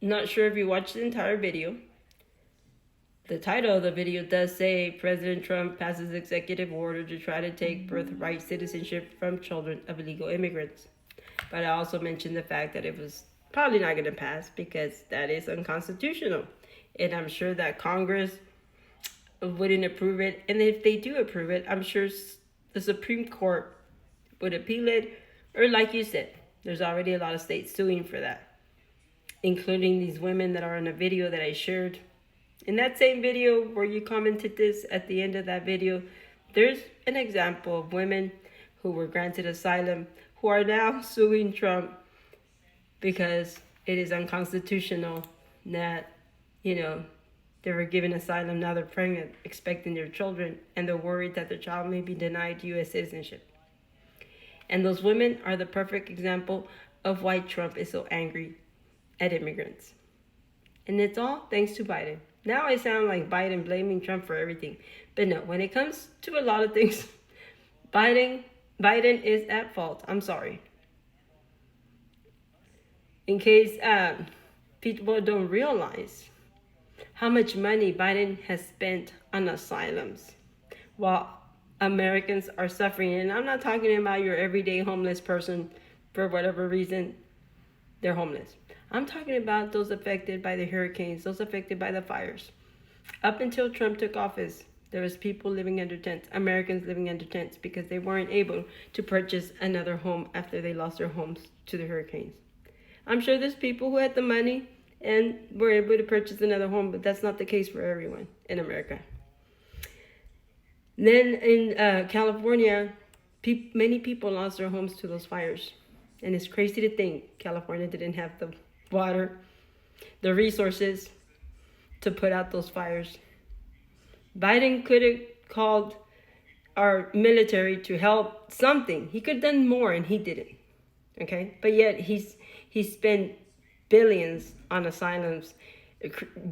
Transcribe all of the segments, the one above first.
Not sure if you watched the entire video. The title of the video does say President Trump passes executive order to try to take birthright citizenship from children of illegal immigrants. But I also mentioned the fact that it was probably not going to pass because that is unconstitutional. And I'm sure that Congress wouldn't approve it. And if they do approve it, I'm sure the Supreme Court would appeal it. Or, like you said, there's already a lot of states suing for that, including these women that are in a video that I shared. In that same video where you commented this, at the end of that video, there's an example of women who were granted asylum who are now suing Trump because it is unconstitutional that, they were given asylum, now they're pregnant, expecting their children, and they're worried that their child may be denied U.S. citizenship. And those women are the perfect example of why Trump is so angry at immigrants. And it's all thanks to Biden. Now I sound like Biden blaming Trump for everything. But no, when it comes to a lot of things, Biden is at fault. I'm sorry. In case people don't realize how much money Biden has spent on asylums while Americans are suffering. And I'm not talking about your everyday homeless person for whatever reason they're homeless. I'm talking about those affected by the hurricanes, those affected by the fires. Up until Trump took office, there was people living under tents, Americans living under tents, because they weren't able to purchase another home after they lost their homes to the hurricanes. I'm sure there's people who had the money and were able to purchase another home, but that's not the case for everyone in America. Then in California, many people lost their homes to those fires. And it's crazy to think California didn't have the water, the resources to put out those fires. Biden could have called our military to help something. He could have done more, and he didn't. Okay? But yet he spent billions on asylums,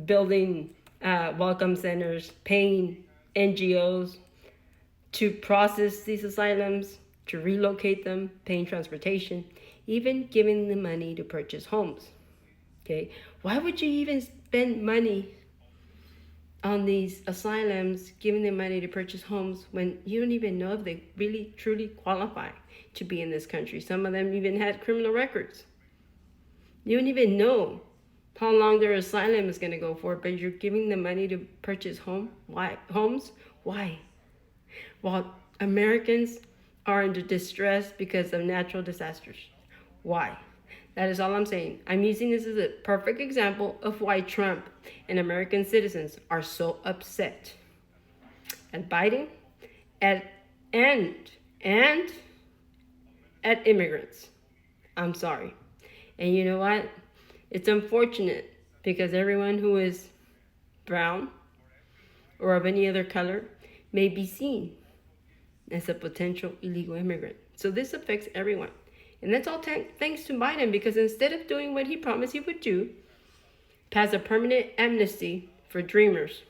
building welcome centers, paying NGOs to process these asylums, to relocate them, paying transportation, even giving them money to purchase homes. Okay, why would you even spend money on these asylums, giving them money to purchase homes when you don't even know if they really truly qualify to be in this country? Some of them even had criminal records. You don't even know how long their asylum is going to go for, but you're giving them money to purchase homes? Why? While Americans are under distress because of natural disasters. Why? That is all I'm saying. I'm using this as a perfect example of why Trump and American citizens are so upset at Biden and at immigrants. I'm sorry. And you know what? It's unfortunate because everyone who is brown or of any other color may be seen as a potential illegal immigrant. So this affects everyone. And that's all thanks to Biden, because instead of doing what he promised he would do, pass a permanent amnesty for dreamers.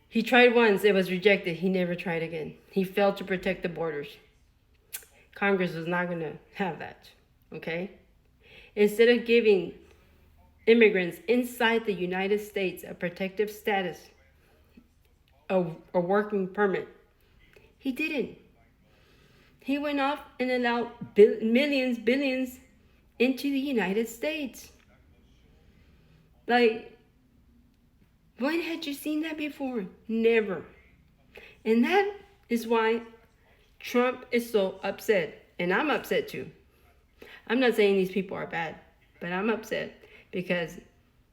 He tried once, it was rejected. He never tried again. He failed to protect the borders. Congress was not going to have that, okay? Instead of giving immigrants inside the United States a protective status, a working permit, he didn't. He went off and allowed billions into the United States. Like, when had you seen that before? Never. And that is why Trump is so upset. And I'm upset too. I'm not saying these people are bad, but I'm upset because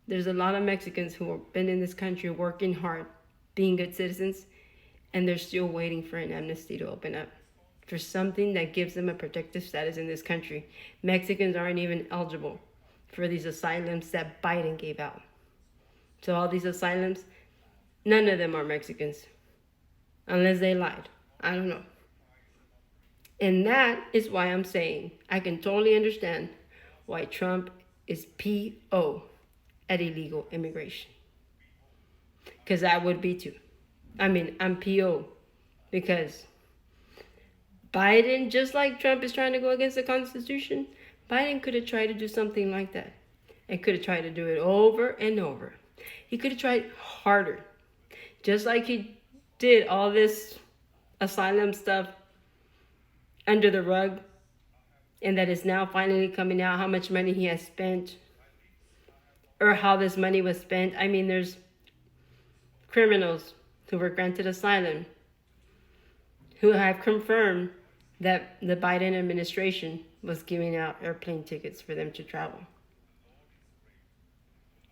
there's a lot of Mexicans who have been in this country working hard, being good citizens, and they're still waiting for an amnesty to open up, for something that gives them a protective status in this country. Mexicans aren't even eligible for these asylums that Biden gave out. So all these asylums, none of them are Mexicans, unless they lied. I don't know. And that is why I'm saying I can totally understand why Trump is PO at illegal immigration. Because I would be too. I'm PO because Biden, just like Trump is trying to go against the Constitution, Biden could have tried to do something like that. and could have tried to do it over and over. He could have tried harder. Just like he did all this asylum stuff under the rug, and that is now finally coming out how much money he has spent or how this money was spent. I mean, there's criminals who were granted asylum who have confirmed that the Biden administration was giving out airplane tickets for them to travel.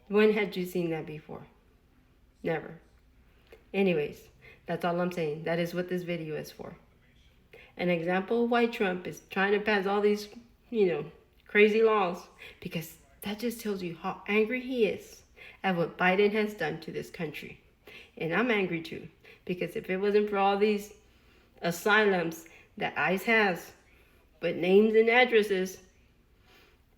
When had you seen that before? Never. Anyways, that's all I'm saying. That is what this video is for. An example of why Trump is trying to pass all these, crazy laws, because that just tells you how angry he is at what Biden has done to this country. And I'm angry too, because if it wasn't for all these asylums that ICE has, with names and addresses,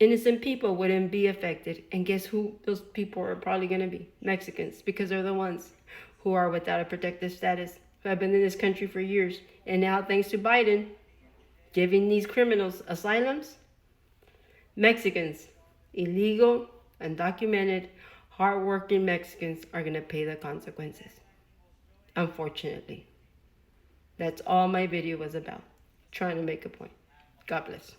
innocent people wouldn't be affected. And guess who those people are probably going to be? Mexicans, because they're the ones who are without a protected status, who have been in this country for years. And now, thanks to Biden giving these criminals asylums, Mexicans, illegal, undocumented, hardworking Mexicans are going to pay the consequences. Unfortunately. That's all my video was about. Trying to make a point. God bless.